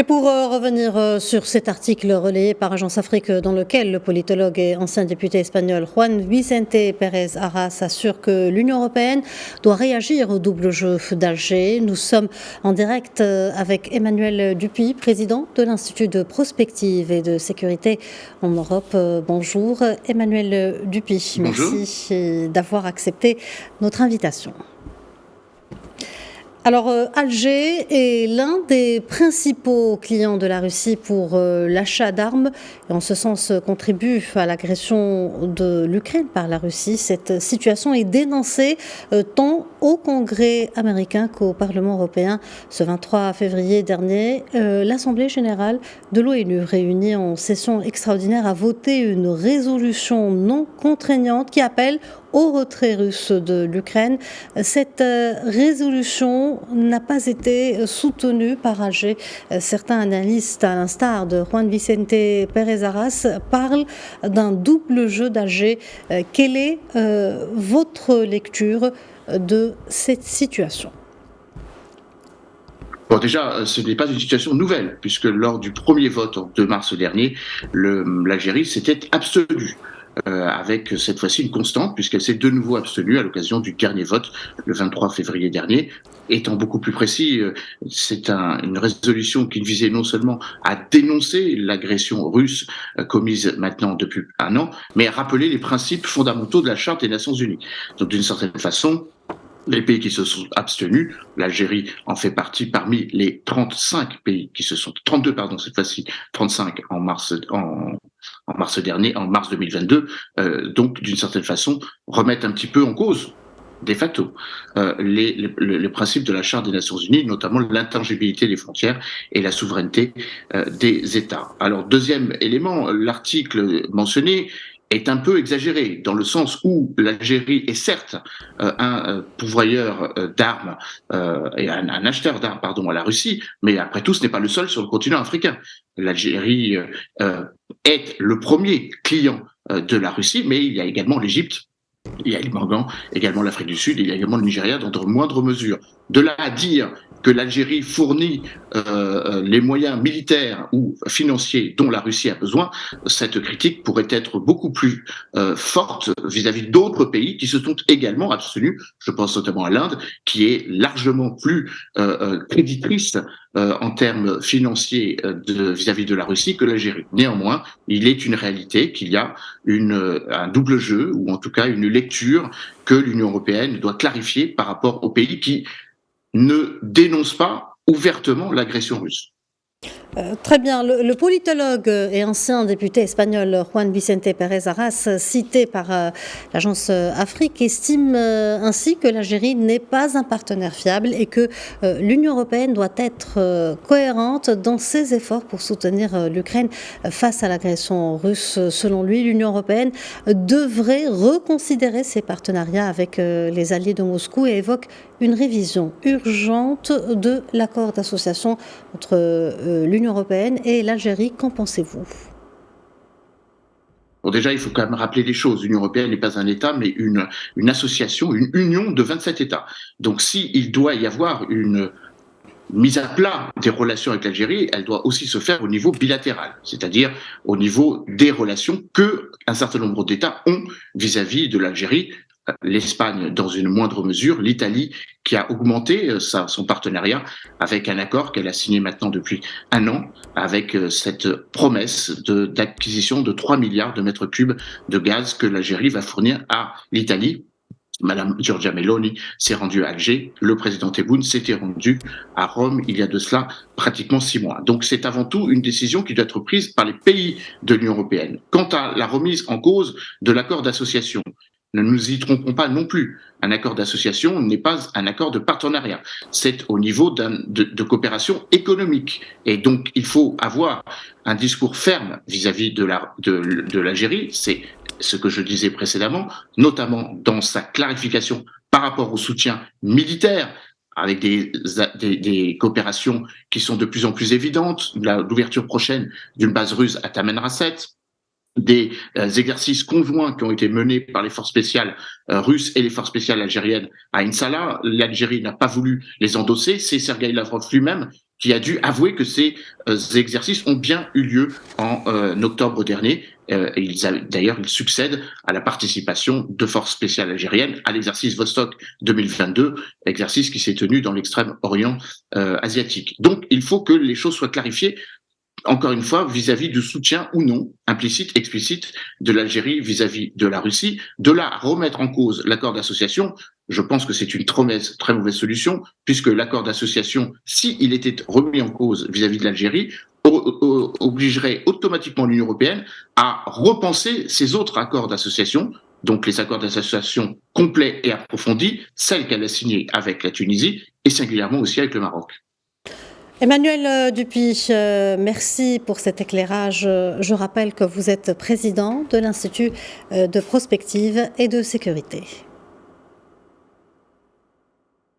Et pour revenir sur cet article relayé par Agence Afrique dans lequel le politologue et ancien député espagnol Juan Vicente Pérez Arras assure que l'Union européenne doit réagir au double jeu d'Alger, nous sommes en direct avec Emmanuel Dupuy, président de l'Institut de prospective et de sécurité en Europe. Bonjour Emmanuel Dupuy, Bonjour. merci d'avoir accepté notre invitation. Alors, Alger est l'un des principaux clients de la Russie pour l'achat d'armes et en ce sens contribue à l'agression de l'Ukraine par la Russie. Cette situation est dénoncée tant au Congrès américain qu'au Parlement européen. Ce 23 février dernier, l'Assemblée générale de l'ONU, réunie en session extraordinaire, a voté une résolution non contraignante qui appelle au retrait russe de l'Ukraine. Cette résolution n'a pas été soutenue par Alger. Certains analystes, à l'instar de Juan Vicente Pérez Arras, parlent d'un double jeu d'Alger. Quelle est votre lecture de cette situation ? Bon, déjà, ce n'est pas une situation nouvelle, puisque lors du premier vote en 2 mars dernier, l'Algérie s'était abstenue. Avec cette fois-ci une constante, puisqu'elle s'est de nouveau abstenue à l'occasion du dernier vote, le 23 février dernier. Étant beaucoup plus précis, c'est une résolution qui visait non seulement à dénoncer l'agression russe commise maintenant depuis 1 an, mais à rappeler les principes fondamentaux de la Charte des Nations Unies. Donc d'une certaine façon, les pays qui se sont abstenus, l'Algérie en fait partie parmi les 35 pays qui se sont, 32 pardon cette fois-ci, 35 en mars dernier, en mars 2022, donc d'une certaine façon remettent un petit peu en cause de facto les principes de la Charte des Nations Unies, notamment l'intangibilité des frontières et la souveraineté des États. Alors deuxième élément, l'article mentionné est un peu exagéré, dans le sens où l'Algérie est certes un pourvoyeur d'armes et un acheteur d'armes à la Russie, mais après tout, ce n'est pas le seul sur le continent africain. L'Algérie est le premier client de la Russie, mais il y a également l'Égypte, il y a également l'Afrique du Sud, il y a également le Nigeria dans de moindres mesures. De là à dire que l'Algérie fournit les moyens militaires ou financiers dont la Russie a besoin, cette critique pourrait être beaucoup plus forte vis-à-vis d'autres pays qui se sont également abstenus. Je pense notamment à l'Inde, qui est largement plus créditrice en termes financiers vis-à-vis de la Russie que l'Algérie. Néanmoins, il est une réalité qu'il y a un double jeu, ou en tout cas une lecture que l'Union européenne doit clarifier par rapport aux pays qui ne dénonce pas ouvertement l'agression russe. Très bien. Le politologue et ancien député espagnol Juan Vicente Pérez Arras, cité par l'Agence Afrique, estime ainsi que l'Algérie n'est pas un partenaire fiable et que l'Union européenne doit être cohérente dans ses efforts pour soutenir l'Ukraine face à l'agression russe. Selon lui, l'Union européenne devrait reconsidérer ses partenariats avec les alliés de Moscou et évoque une révision urgente de l'accord d'association entre l'Union européenne et l'Algérie. Qu'en pensez-vous ? Bon, déjà, il faut quand même rappeler les choses. L'Union européenne n'est pas un État, mais une association, une union de 27 États. Donc, s'il doit y avoir une mise à plat des relations avec l'Algérie, elle doit aussi se faire au niveau bilatéral, c'est-à-dire au niveau des relations que un certain nombre d'États ont vis-à-vis de l'Algérie. L'Espagne dans une moindre mesure, l'Italie qui a augmenté son partenariat avec un accord qu'elle a signé maintenant depuis 1 an, avec cette promesse d'acquisition de 3 milliards de mètres cubes de gaz que l'Algérie va fournir à l'Italie. Madame Giorgia Meloni s'est rendue à Alger, le président Tebboune s'était rendu à Rome il y a de cela pratiquement 6 mois. Donc c'est avant tout une décision qui doit être prise par les pays de l'Union européenne. Quant à la remise en cause de l'accord d'association, ne nous y trompons pas non plus. Un accord d'association n'est pas un accord de partenariat. C'est au niveau de coopération économique. Et donc, il faut avoir un discours ferme vis-à-vis de l'Algérie. C'est ce que je disais précédemment, notamment dans sa clarification par rapport au soutien militaire, avec des coopérations qui sont de plus en plus évidentes, l'ouverture prochaine d'une base russe à Taman Rasset, des exercices conjoints qui ont été menés par les forces spéciales russes et les forces spéciales algériennes à Insala. L'Algérie n'a pas voulu les endosser. C'est Sergueï Lavrov lui-même qui a dû avouer que ces exercices ont bien eu lieu en octobre dernier. D'ailleurs, il succède à la participation de forces spéciales algériennes à l'exercice Vostok 2022, exercice qui s'est tenu dans l'extrême-orient asiatique. Donc, il faut que les choses soient clarifiées, encore une fois, vis-à-vis du soutien ou non, implicite, explicite, de l'Algérie vis-à-vis de la Russie. De là à remettre en cause l'accord d'association, je pense que c'est une très mauvaise solution, puisque l'accord d'association, s'il était remis en cause vis-à-vis de l'Algérie, obligerait automatiquement l'Union européenne à repenser ses autres accords d'association, donc les accords d'association complets et approfondis, celles qu'elle a signés avec la Tunisie et singulièrement aussi avec le Maroc. Emmanuel Dupuy, merci pour cet éclairage. Je rappelle que vous êtes président de l'Institut de prospective et de sécurité.